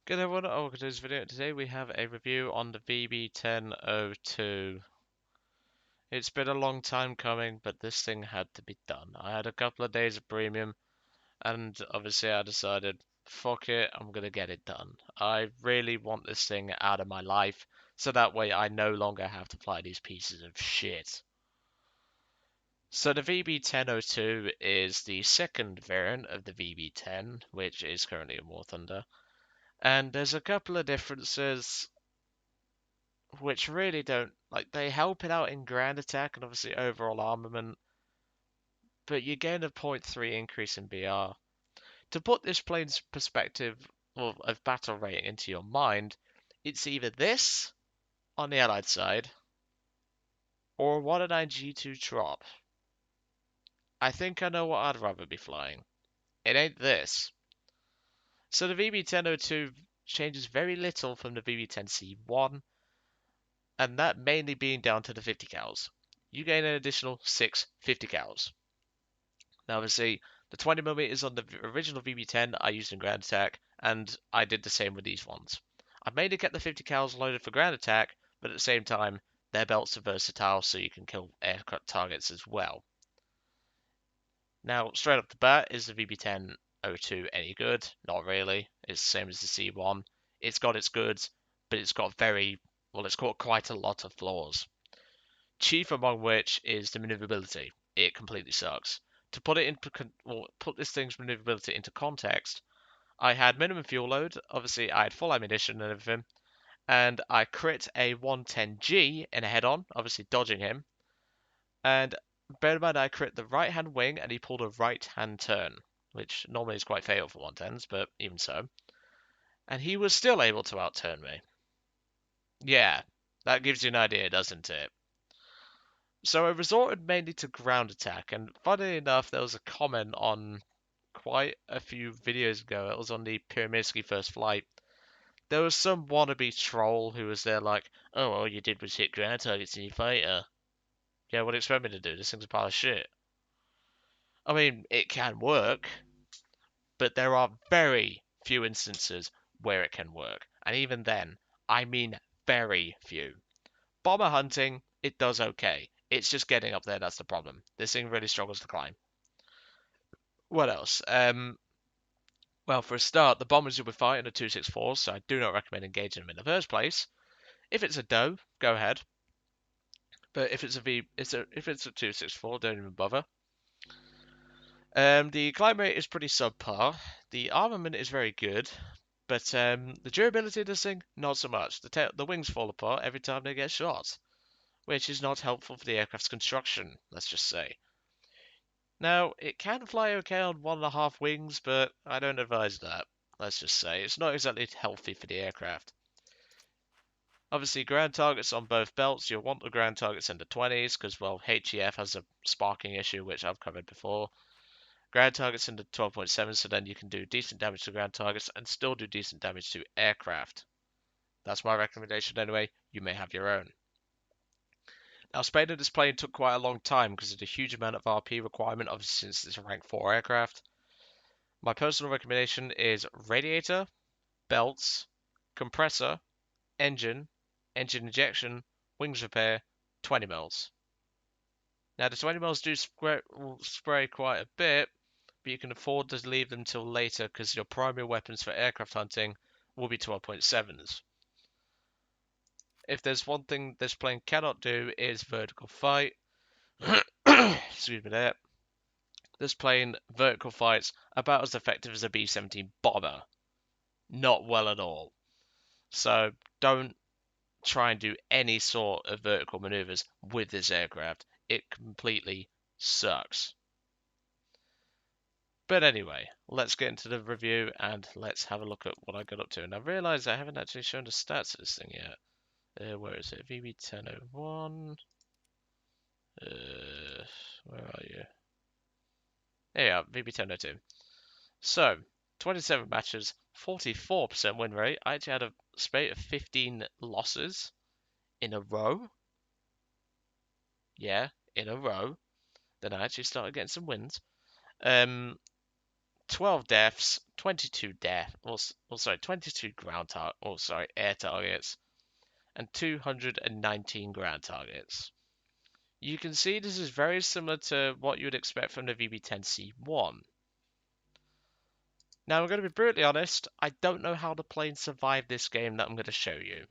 Good everyone, welcome to this video. Today we have a review on the VB-10-02. It's been a long time coming, but this thing had to be done. I had a couple of days of premium, and obviously I decided, fuck it, I'm gonna get it done. I really want this thing out of my life, so that way I no longer have to fly these pieces of shit. So the VB-10-02 is the second variant of the VB-10, which is currently in War Thunder. And there's a couple of differences which really don't like they help it out in ground attack and obviously overall armament, but you gain a point 0.3 increase in BR. To put this plane's perspective of battle rating into your mind, it's either this on the allied side or 109 G2 drop. I think I know what I'd rather be flying. It ain't this. So the VB-10-02 changes very little from the VB-10C1, and that mainly being down to the 50 cals. You gain an additional 6 50 cals. Now, obviously, the 20mm on the original VB-10 I used in ground attack, and I did the same with these ones. I've mainly kept the 50 cals loaded for ground attack, but at the same time, their belts are versatile, so you can kill aircraft targets as well. Now, straight off the bat, is the VB-10-02 any good? Not really. It's the same as the C1. It's got its goods, but it's got it's got quite a lot of flaws. Chief among which is the maneuverability. It completely sucks. To put it put this thing's maneuverability into context, I had minimum fuel load. Obviously, I had full ammunition and everything, and I crit a 110G in a head-on, obviously dodging him. And bear in mind, I crit the right-hand wing, and he pulled a right-hand turn, which normally is quite fatal for 110s, but even so. And he was still able to outturn me. Yeah, that gives you an idea, doesn't it? So I resorted mainly to ground attack, and funnily enough, there was a comment on quite a few videos ago. It was on the Pyramidski First Flight. There was some wannabe troll who was there like, oh, all you did was hit ground targets in your fighter. Yeah, what do you expect me to do? This thing's a pile of shit. I mean, it can work, but there are very few instances where it can work. And even then, I mean very few. Bomber hunting, it does okay. It's just getting up there that's the problem. This thing really struggles to climb. What else? Well, for a start, the bombers you'll be fighting are 264s, so I do not recommend engaging them in the first place. If it's a doe, go ahead. But if it's if it's a 264, don't even bother. The climb rate is pretty subpar. The armament is very good, but the durability of this thing, not so much. The wings fall apart every time they get shot, which is not helpful for the aircraft's construction, let's just say. Now, it can fly okay on 1.5 wings, but I don't advise that. Let's just say it's not exactly healthy for the aircraft. Obviously, ground targets on both belts, you'll want the ground targets in the 20s because, well, HEF has a sparking issue, which I've covered before. Ground targets in the 12.7, so then you can do decent damage to ground targets and still do decent damage to aircraft. That's my recommendation anyway. You may have your own. Now, Spade this plane took quite a long time because of the huge amount of RP requirement, obviously since it's a rank 4 aircraft. My personal recommendation is radiator, belts, compressor, engine injection, wings repair, 20 mils. Now the 20 mils do spray quite a bit, but you can afford to leave them till later because your primary weapons for aircraft hunting will be 12.7s. If there's one thing this plane cannot do is vertical fight. Excuse me there. This plane vertical fights about as effective as a B-17 bomber. Not well at all. So don't try and do any sort of vertical maneuvers with this aircraft. It completely sucks. But anyway, let's get into the review and let's have a look at what I got up to. And I realise I haven't actually shown the stats of this thing yet. Where is it? VB-10-01. Where are you? There you are, VB-10-02. So, 27 matches, 44% win rate. I actually had a spate of 15 losses in a row. Yeah, in a row. Then I actually started getting some wins. 12 deaths, 22 22 air targets, and 219 ground targets. You can see this is very similar to what you would expect from the VB-10-C1. Now, I'm going to be brutally honest, I don't know how the plane survived this game that I'm going to show you.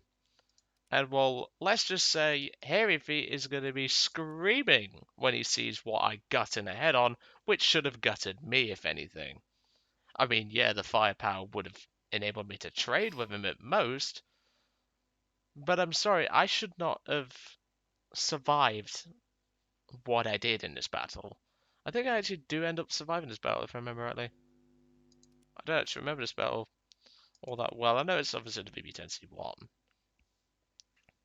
And well, let's just say Hairy Feet is going to be screaming when he sees what I gut in the head on, which should have gutted me, if anything. I mean, yeah, the firepower would have enabled me to trade with him at most, but I'm sorry, I should not have survived what I did in this battle. I think I actually do end up surviving this battle, if I remember rightly. I don't actually remember this battle all that well. I know it's obviously the VB-10-C1,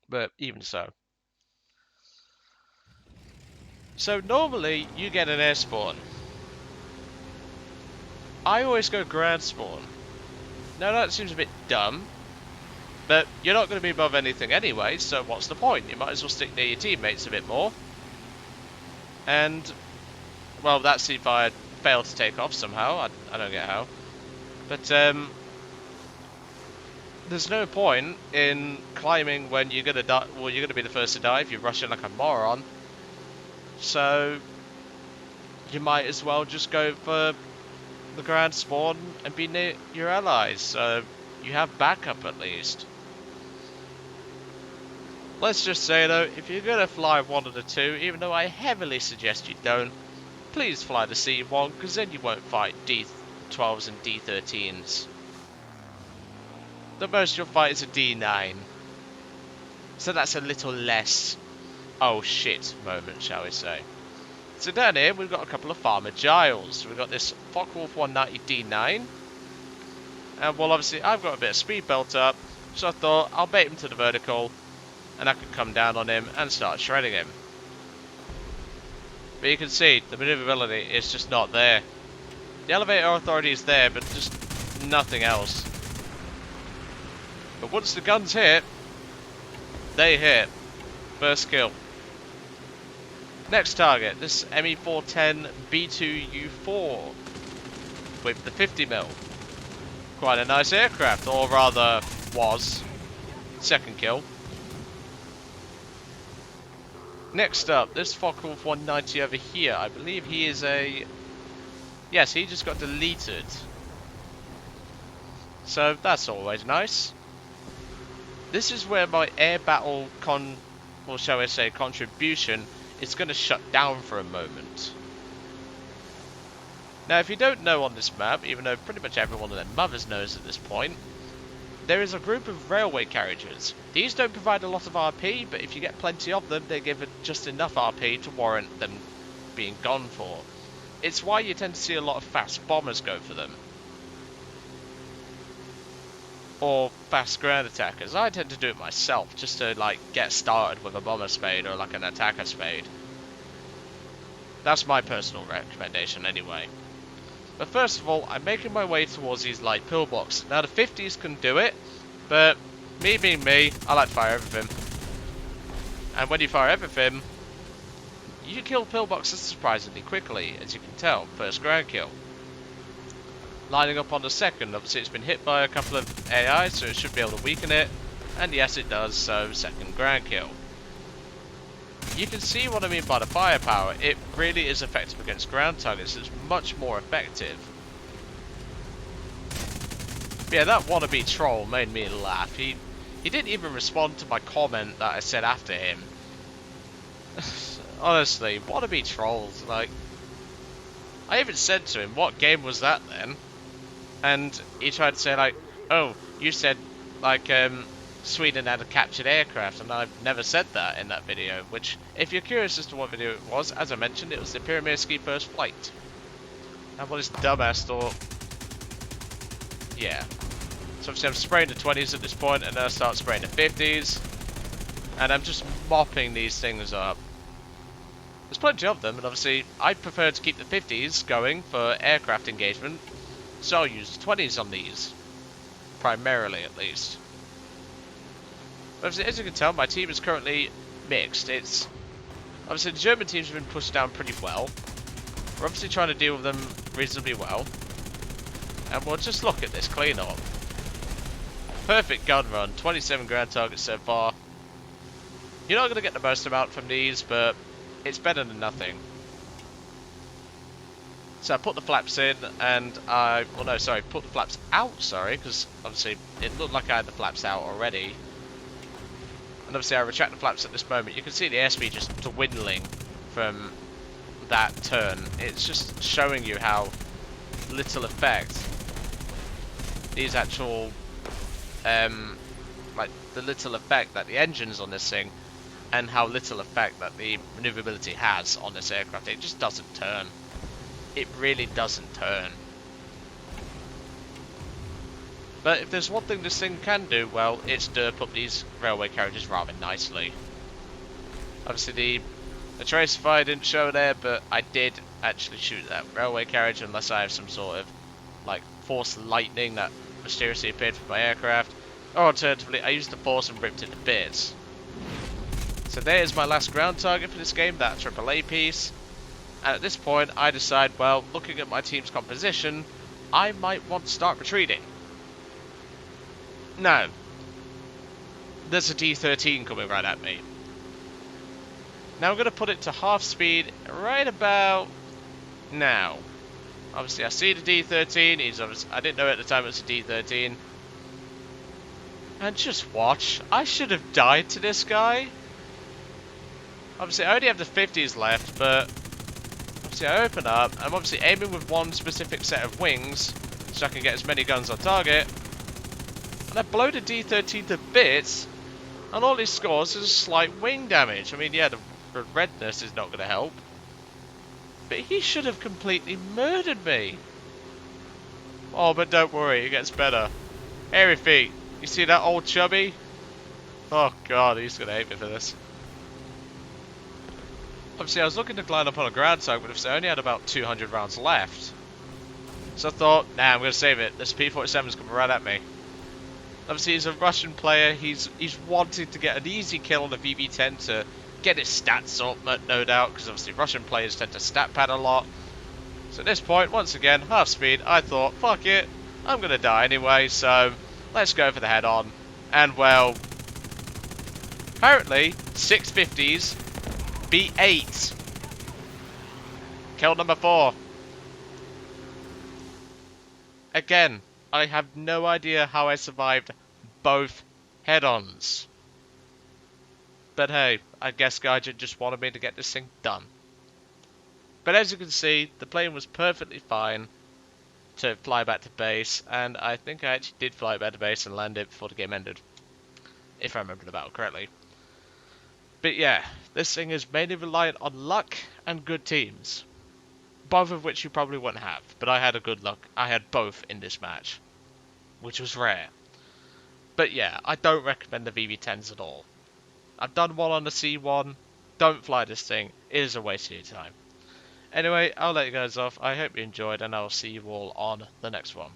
but even so. So normally, you get an air spawn. I always go ground spawn. Now that seems a bit dumb, but you're not going to be above anything anyway, so what's the point? You might as well stick near your teammates a bit more. And, well, that C-Fire failed to take off somehow. I don't get how. But, there's no point in climbing when you're going to die. Well, you're going to be the first to die if you're rushing like a moron. So, you might as well just go for the ground spawn and be near your allies. So, you have backup at least. Let's just say though, if you're going to fly one of the two, even though I heavily suggest you don't, please fly the C1, because then you won't fight D12s and D13s. The most you'll fight is a D9. So that's a little less oh shit moment, shall we say. So down here we've got a couple of Farmer Giles. We've got this Focke-Wulf 190 D9. And well, obviously I've got a bit of speed built up, so I thought I'll bait him to the vertical and I could come down on him and start shredding him. But you can see the maneuverability is just not there. The elevator authority is there, but just nothing else. But once the guns hit, they hit. First kill. Next target, this ME410 B2U4 with the 50mm. Quite a nice aircraft, or rather was. Second kill. Next up, this Focke-Wulf 190 over here. I believe he is a... Yes, he just got deleted. So that's always nice. This is where my air battle or shall I say contribution is going to shut down for a moment. Now, if you don't know on this map, even though pretty much everyone and their mothers knows at this point, there is a group of railway carriages. These don't provide a lot of RP, but if you get plenty of them, they give just enough RP to warrant them being gone for. It's why you tend to see a lot of fast bombers go for them. Or fast ground attackers. I tend to do it myself, just to like get started with a bomber spade or like an attacker spade. That's my personal recommendation anyway. But first of all, I'm making my way towards these light pillboxes. Now the 50s can do it, but me being me, I like to fire everything. And when you fire everything, you kill pillboxes surprisingly quickly, as you can tell. First ground kill. Lining up on the second, obviously it's been hit by a couple of AI, so it should be able to weaken it. And yes, it does, so second ground kill. You can see what I mean by the firepower. It really is effective against ground targets. It's much more effective. But yeah, that wannabe troll made me laugh. He didn't even respond to my comment that I said after him. Honestly, wannabe trolls. Like, I even said to him, "What game was that then?" And he tried to say like, "Oh, you said like Sweden had a captured aircraft," and I've never said that in that video, which, if you're curious as to what video it was, as I mentioned, it was the Pyramidski First Flight. And what his dumbass thought... Yeah. So obviously I'm spraying the 20s at this point, and then I start spraying the 50s, and I'm just mopping these things up. There's plenty of them, and obviously I prefer to keep the 50s going for aircraft engagement, so I'll use 20s on these. Primarily, at least. But as you can tell, my team is currently mixed. It's obviously the German teams have been pushed down pretty well. We're obviously trying to deal with them reasonably well. And we'll just look at this cleanup. Perfect gun run, 27 ground targets so far. You're not going to get the most amount from these, but it's better than nothing. So I put the flaps in, and put the flaps out, because obviously it looked like I had the flaps out already. And obviously I retract the flaps at this moment. You can see the airspeed just dwindling from that turn. It's just showing you how little effect these actual, like the little effect that the engine's on this thing, and how little effect that the maneuverability has on this aircraft. It just doesn't turn. It really doesn't turn. But if there's one thing this thing can do, well, it's derp up these railway carriages rather nicely. Obviously the trace fire didn't show there, but I did actually shoot that railway carriage, unless I have some sort of like force lightning that mysteriously appeared from my aircraft. Or alternatively, I used the force and ripped it to bits. So there's my last ground target for this game, that AAA piece. And at this point, I decide, well, looking at my team's composition, I might want to start retreating. Now, there's a D-13 coming right at me. Now I'm going to put it to half speed right about now. Obviously, I see the D-13. I didn't know at the time it was a D-13. And just watch. I should have died to this guy. Obviously, I only have the 50s left, but obviously I open up. I'm obviously aiming with one specific set of wings, so I can get as many guns on target. And I blow the D-13 to bits, and all he scores is a slight wing damage. I mean, yeah, the redness is not going to help, but he should have completely murdered me. Oh, but don't worry, it gets better. Hairy feet. You see that old chubby? Oh god, he's going to hate me for this. Obviously, I was looking to line up on a ground target, but I only had about 200 rounds left. So I thought, nah, I'm going to save it. This P-47's coming right at me. Obviously, he's a Russian player. He's wanted to get an easy kill on the VB-10 to get his stats up, no doubt, because obviously Russian players tend to stat pad a lot. So at this point, once again, half speed, I thought, fuck it, I'm going to die anyway, so let's go for the head-on. And, well, apparently, 650s beat 8. Kill number 4. Again, I have no idea how I survived both head-ons. But hey, I guess Gaijin just wanted me to get this thing done. But as you can see, the plane was perfectly fine to fly back to base, and I think I actually did fly back to base and land it before the game ended, if I remember the battle correctly. But yeah, this thing is mainly reliant on luck and good teams, both of which you probably wouldn't have, but I had a good luck. I had both in this match, which was rare. But yeah, I don't recommend the VB-10s at all. I've done one on the C1. Don't fly this thing. It is a waste of your time. Anyway, I'll let you guys off. I hope you enjoyed, and I'll see you all on the next one.